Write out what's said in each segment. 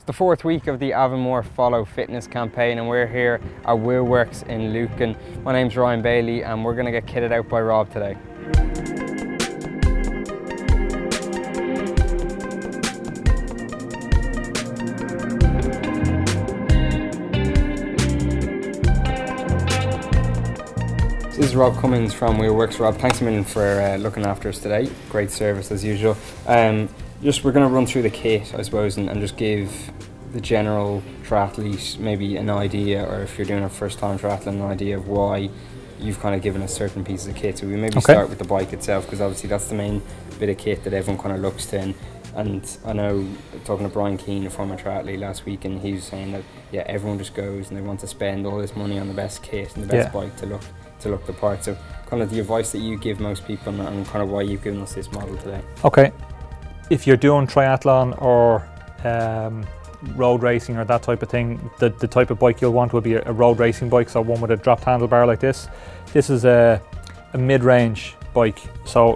It's the 4th week of the Avonmore Follow Fitness campaign, and we're here at Wheelworks in Lucan. My name's Ryan Bailey and we're going to get kitted out by Rob today. This is Rob Cummins from Wheelworks. Rob, thanks a million for looking after us today. Great service as usual. We're going to run through the kit, I suppose, and just give the general triathlete maybe an idea, or if you're doing a first time triathlon, an idea of why you've kind of given us certain pieces of kit. So we maybe start with the bike itself, because obviously that's the main bit of kit that everyone kind of looks to. And I know, talking to Brian Keane, a former triathlete, last week, and he was saying that yeah, everyone just goes and they want to spend all this money on the best kit and the best bike to look the part. So kind of the advice that you give most people and kind of why you've given us this model today. Okay, if you're doing triathlon or road racing or that type of thing, the type of bike you'll want will be a road racing bike, so one with a dropped handlebar like this. This is a mid-range bike, so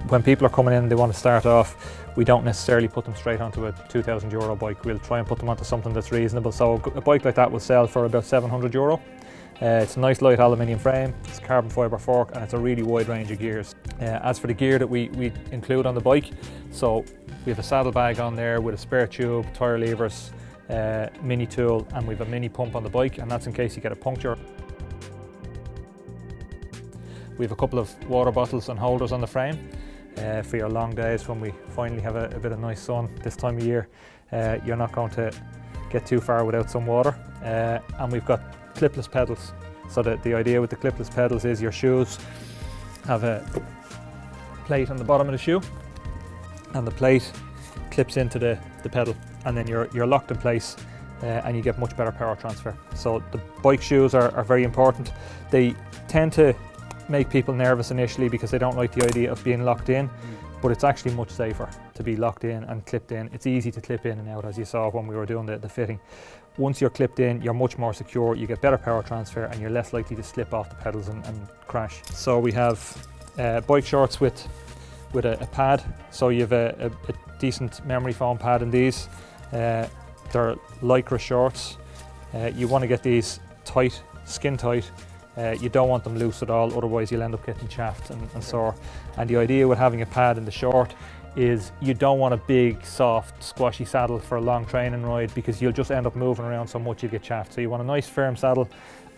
when people are coming in and they want to start off, we don't necessarily put them straight onto a €2,000 bike. We'll try and put them onto something that's reasonable. So a bike like that will sell for about €700. It's a nice light aluminium frame, it's a carbon fibre fork, and it's a really wide range of gears. As for the gear that we include on the bike, so we have a saddlebag on there with a spare tube, tyre levers, mini tool, and we have a mini pump on the bike, and that's in case you get a puncture. We have a couple of water bottles and holders on the frame for your long days when we finally have a bit of nice sun this time of year. You're not going to get too far without some water. And we've got clipless pedals. So the idea with the clipless pedals is your shoes have a plate on the bottom of the shoe, and the plate clips into the pedal, and then you're locked in place and you get much better power transfer. So the bike shoes are very important. They tend to make people nervous initially because they don't like the idea of being locked in, but it's actually much safer to be locked in and clipped in. It's easy to clip in and out, as you saw when we were doing the fitting. Once you're clipped in, you're much more secure, you get better power transfer, and you're less likely to slip off the pedals and crash. So we have bike shorts with a pad, so you have a decent memory foam pad in these. They're Lycra shorts. You want to get these tight, skin tight. You don't want them loose at all, otherwise you'll end up getting chaffed and sore. And the idea with having a pad in the short is you don't want a big, soft, squashy saddle for a long training ride, because you'll just end up moving around so much you'll get chaffed. So you want a nice firm saddle,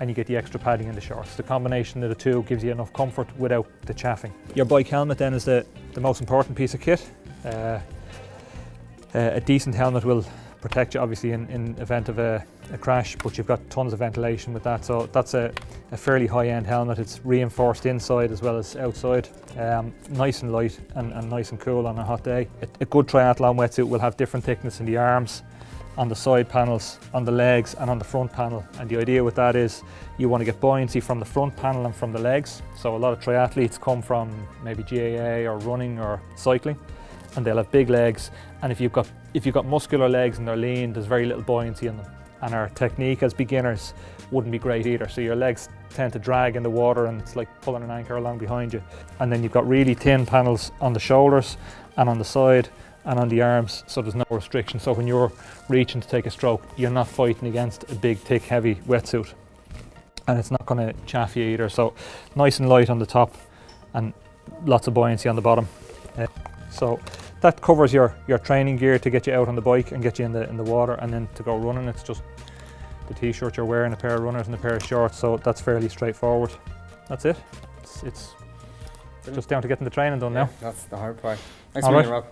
and you get the extra padding in the shorts. The combination of the two gives you enough comfort without the chaffing. Your bike helmet then is the most important piece of kit. A decent helmet will protect you obviously in event of a crash, but you've got tons of ventilation with that, so that's a fairly high-end helmet. It's reinforced inside as well as outside, nice and light and nice and cool on a hot day. A good triathlon wetsuit will have different thickness in the arms, on the side panels, on the legs and on the front panel, and the idea with that is you want to get buoyancy from the front panel and from the legs. So a lot of triathletes come from maybe GAA or running or cycling, and they'll have big legs, and if you've got muscular legs and they're lean, there's very little buoyancy in them, and our technique as beginners wouldn't be great either. So your legs tend to drag in the water, and it's like pulling an anchor along behind you. And then you've got really thin panels on the shoulders and on the side and on the arms, so there's no restriction. So when you're reaching to take a stroke, you're not fighting against a big, thick, heavy wetsuit, and it's not going to chaff you either. So nice and light on the top and lots of buoyancy on the bottom. So that covers your training gear to get you out on the bike and get you in the water, and then to go running, it's just the t-shirt you're wearing, a pair of runners and a pair of shorts, so that's fairly straightforward. That's it. It's just down to getting the training done now. That's the hard part. Thanks for being here, Rob.